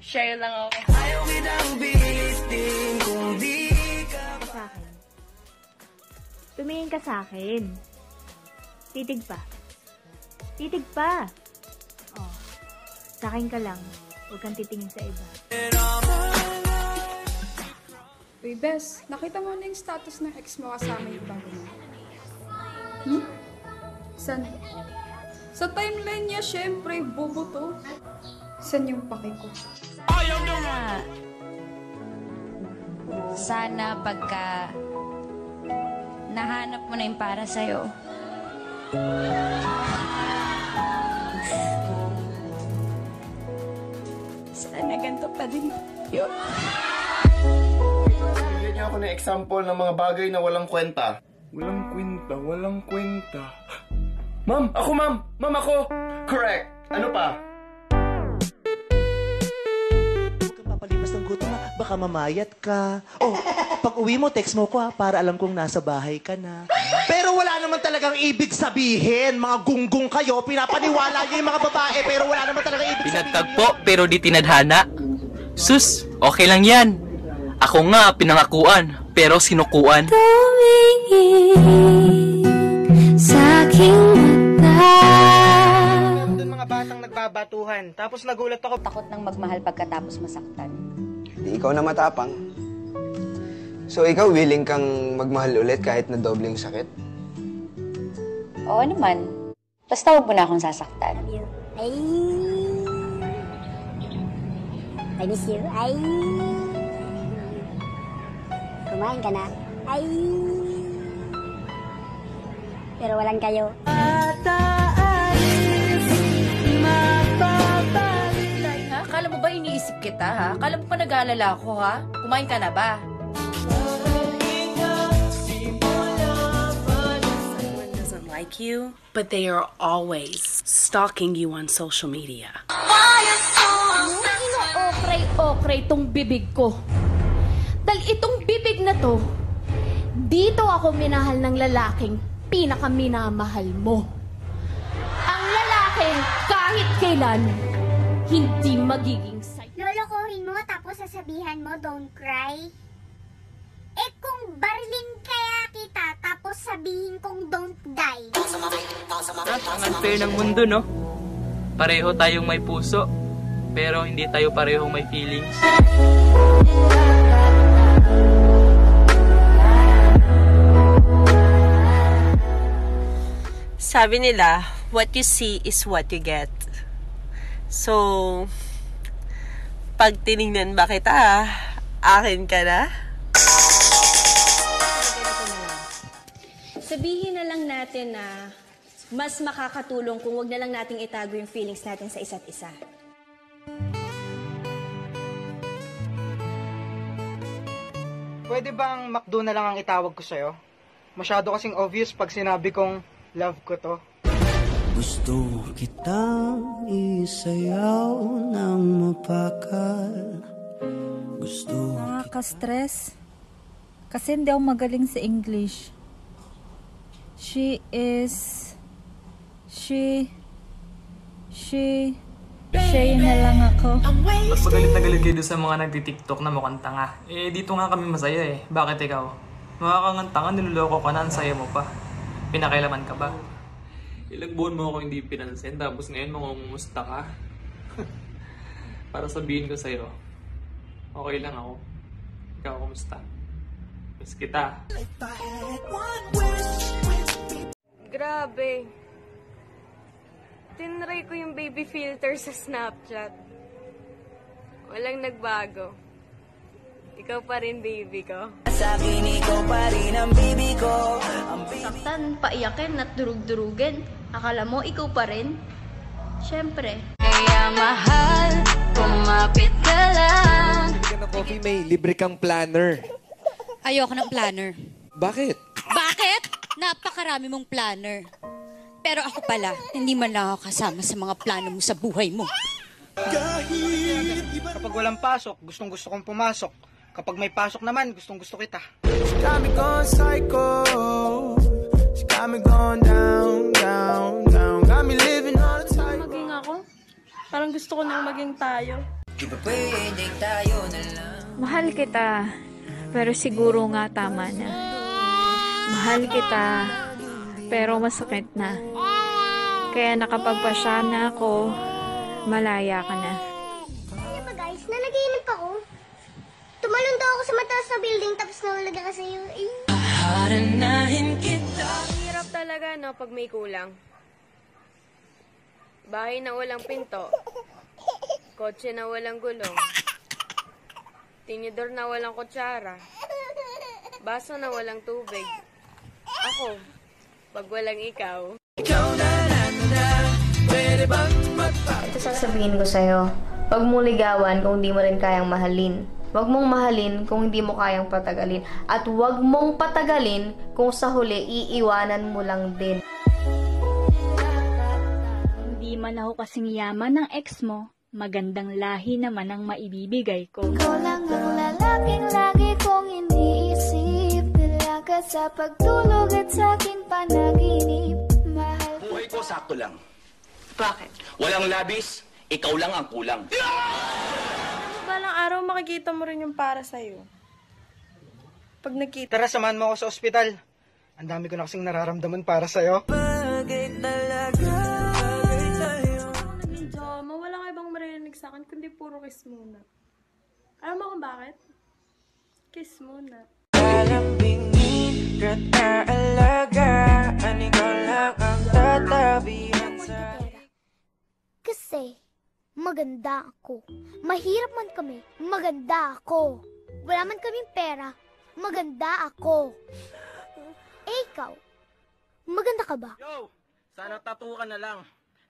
Share lang ako. Ayaw kitang bilitin kung di ka Sa akin. Tumingin ka sa akin. Titig pa. Titig pa. Oh. Sa akin ka lang. Huwag kang titingin sa iba. Uy, Bes, nakita mo na yung status ng ex mo kasama yung bago mo? San? Sa timeline niya, syempre, bobo to. San yung pake ko? Sana pagka nahanap mo na yung para sa'yo, sana ganito pa din yun. Bigyan niyo ako ng example ng mga bagay na walang kwenta. Walang kwenta. Ma'am! Ako, ma'am! Ma'am, ako! Correct! Ano pa? Huwag kang papalipas ng gutom ha. Baka mamayat ka. Oh, pag uwi mo, text mo ko ha, para alam kong nasa bahay ka na. Pero wala naman talagang ibig sabihin. Mga gunggong kayo, pinapaniwala niyo yung mga babae, pero wala naman talagang ibig sabihin. Pinagtagpo, pero di tinadhana. Sus, okay lang yan. Ako nga, pinangakuan, pero sinukuan. Sa aking mata. Doon mga batang nagbabatuhan, tapos nagulat ako. Takot nang magmahal pagkatapos masaktan. Di ikaw na matapang. So ikaw willing kang magmahal ulit kahit na dobleng sakit? Oo naman. Basta huwag mo na akong sasaktan. I miss you. Kumain ka na. Pero walang kayo. Ha? Kala mo ba iniisip kita, ha? Kala mo pa nag-aalala ako, ha? Kumain ka na ba? Someone doesn't like you, but they are always stalking you on social media. Ino-okray tong bibig ko. Dahil itong bibig na to, dito ako minahal ng lalaking pinakaminamahal mo. Ang lalaking kahit kailan, hindi magiging sayo. Lolokohin mo tapos sasabihan mo, don't cry. Eh kung barling kaya kita tapos sabihin kong don't die. Ang unfair ng mundo, no? Pareho tayong may puso, pero hindi tayo parehong may feelings. Sabi nila, what you see is what you get. So, pag tinignan ba kita, akin ka na? Sabihin na lang natin na mas makakatulong kung wag na lang nating itago yung feelings natin sa isa't isa. Pwede bang McDo na lang ang itawag ko sa'yo? Masyado kasing obvious pag sinabi kong love ko to. Gusto kitang isayaw ng mapakal. Gusto Nakaka-stress. Kasi hindi ako magaling sa English. Siya yun na lang ako. Mas magalit na galit kayo sa mga nagtitiktok na mukhang tanga. Eh, dito nga kami masaya eh. Bakit ikaw? Mga kang tanga, niloloko ka na, ang saya mo pa. Pinakailaman ka ba? Ilang buwan mo ako hindi pinansin, tapos ngayon mangungumusta ka. Para sabihin ko sa'yo, okay lang ako. Ikaw, kumusta? Miss kita. Grabe. Tinry ko yung baby filter sa Snapchat. Walang nagbago. Ikaw pa rin, baby ko. Sa akin, ikaw pa rin ang baby ko. Saktan, paiyakin at durug-durugan. Akala mo, ikaw pa rin? Siyempre. Kaya mahal, kumapit ka lang. Bili ka ng coffee, may libre kang planner. Ayoko ng planner. Bakit? Bakit? Napakarami mong planner. Pero ako pala, hindi man lang ako kasama sa mga plano mo sa buhay mo. Kapag walang pasok, gustong-gusto kong pumasok. Kapag may pasok naman, gustong-gusto kita. She got me going psycho. She got me going down, down, down. Got me living all the time. Maging ako? Parang gusto ko nang maging tayo. Mahal kita, pero siguro nga tama na. Mahal kita, pero masakit na. Kaya nakapagpasya na ako, malaya ka na. Ano ba guys, nanaginip ako. Tumalon daw ako sa mataas na building tapos nawala ka sa'yo. Hirap talaga, no, pag may kulang. Bahay na walang pinto. Kotse na walang gulong. Tinidor na walang kutsara. Baso na walang tubig. Ako, pag walang ikaw. Ito sasabihin ko sa'yo. Huwag mong ligawan kung hindi mo rin kayang mahalin. Huwag mong mahalin kung hindi mo kayang patagalin. At huwag mong patagalin kung sa huli iiwanan mo lang din. Hindi man ako kasing yaman ng ex mo, magandang lahi naman ang maibibigay ko. Ikaw lang ang lalaking lagi kong iniisip. Dalaga sa pagtulog at sa aking panaginip. Mahal Buhay ko sakto lang. Bakit? Walang labis, ikaw lang ang kulang. Balang araw makikita mo rin yung para sa'yo. Pag nakita... Tara, samahan mo ako sa ospital. Ang dami ko na kasing nararamdaman para sa'yo. Wala ka ibang marinig sa akin, kundi puro kiss muna. Alam mo kung bakit? Kiss muna. Alambingin ka't aalagaan, ikaw lang ang tatabihan sa... Kasi, maganda ako. Mahirap man kami, maganda ako. Wala man kaming pera, maganda ako. Eh, ikaw, maganda ka ba? Yo! Sana tattoo ka na lang.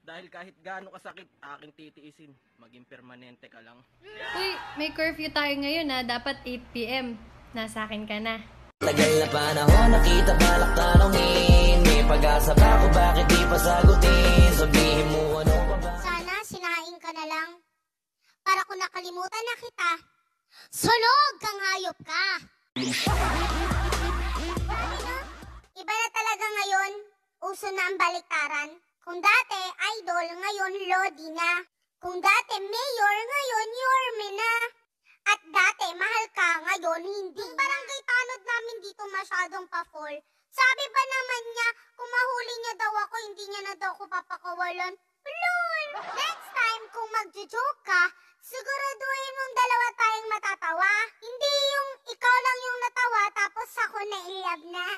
Dahil kahit gaano kasakit, aking titiisin. Maging permanente ka lang. Uy, may curfew tayo ngayon ha. Dapat 8 p.m. Nasa akin ka na. Tagal na panahon, nakita balak tanongin. May pag-asa ba ako, bakit di pa sagutin? Sabihin mo ano pa ba? Sana sinaing ka na lang. Para kung nakalimutan na kita, sunog kang hayop ka! Iba na talaga ngayon, uso na ang baliktaran. Kung dati, idol, ngayon, lodi na. Kung dati, mayor, ngayon, yorme na. At dati, mahal ka, ngayon, hindi. Yung barangay tanod namin dito masyadong pa-fall. Sabi ba naman niya, kung mahuli niya daw ako, hindi niya na daw ako papakawalan. Lol! Next time, kung magjo-joke ka, siguraduhin mong dalawa tayong matatawa. Hindi yung ikaw lang yung natawa, tapos ako na in-love na.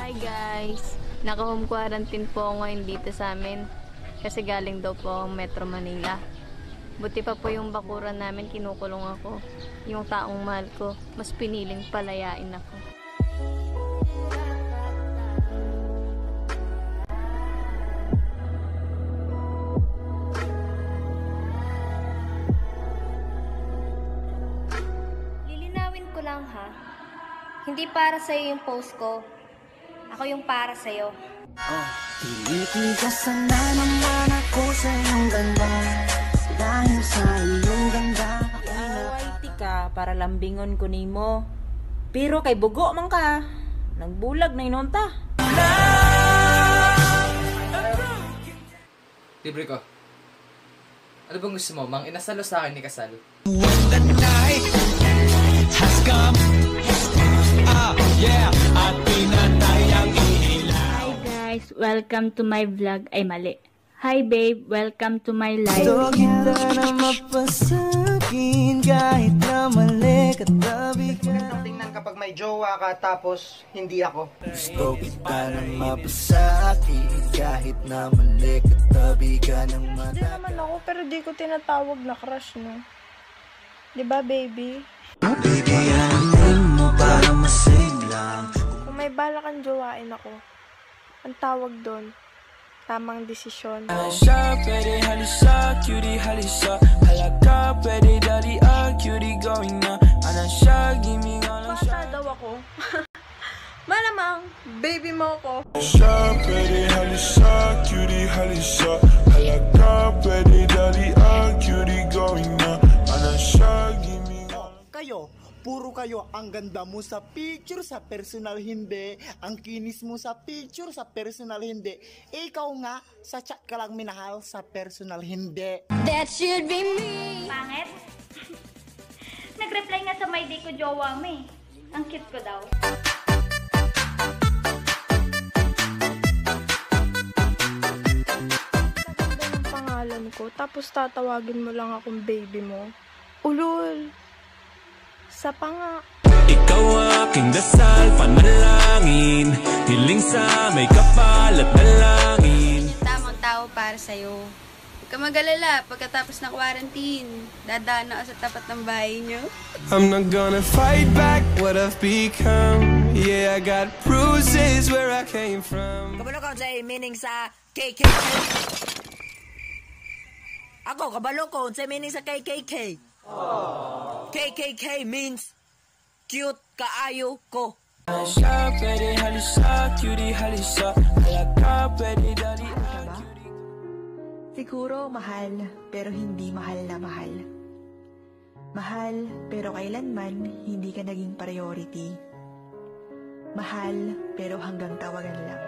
Hi guys! Naka-home quarantine po ako ngayon dito sa amin. Kasi galing daw po ang Metro Manila. Buti pa po yung bakuran namin, kinukulong ako. Yung taong mahal ko, mas piniling palayain ako. Lilinawin ko lang ha. Hindi para sa'yo yung post ko. Ako yung para sa'yo. Tinitigasan na naman ako sa iyong ganda. Dahil sa iyong ganda. Away ka para lambingon ko nimo. Pero kay bugo man ka. Nagbulag na inunta. Libre ko. Ano bang gusto mo? Mang inasalo sa akin ni Kasal. Has come. Yeah. At pinatay ang Hi guys, welcome to my vlog. Ay, mali. Hi babe, welcome to my live. Gusto kita na mapasagin kahit na mali katabi ka. Magandang tingnan kapag may jowa ka tapos hindi ako. Gusto kita na mapasagin kahit na mali katabi ka ng mata. Hindi naman ako, pero di ko tinatawag na crush, no? Diba, baby? Baby, alam mo para masiglang. Kung may bala kang jowain ako, ang tawag doon, tamang desisyon. Halisa, pwede halisa, cutie halisa. Halaka, pwede dali, cutie going na. Anasya, gimme nga lang siya. Bata daw ako. Malamang, baby mo ko. Halisa, pwede halisa, cutie halisa. Halaka, pwede dali, cutie going na. Anasya, gimme nga. Kayo, Puro kayo, ang ganda mo sa picture, sa personal hindi. Ang kinis mo sa picture, sa personal hindi. Ikaw nga, sa chat ka lang minahal, sa personal hindi. That should be me. Pangit? Nag-reply nga sa my day ko jowa mo eh. Ang cute ko daw. Ang pangalan ko, tapos tatawagin mo lang akong baby mo. Ulul. Sa panga. Ikaw aking dasal, panalangin, hiling sa may kapal at dalangin. Yung tamang tao para sa'yo. Huwag ka mag-alala, pagkatapos ng quarantine, dadaan ako sa tapat ng bahay niyo. I'm not gonna fight back what I've become. Yeah, I got bruises where I came from. Kabalo ko sa meaning sa KKK. Ako, kabalo ko sa meaning sa KKK. KKK means cute kaayo ko. Siguro mahal, pero hindi mahal na mahal. Mahal, pero kailanman hindi ka naging priority. Mahal, pero hanggang tawagan lang.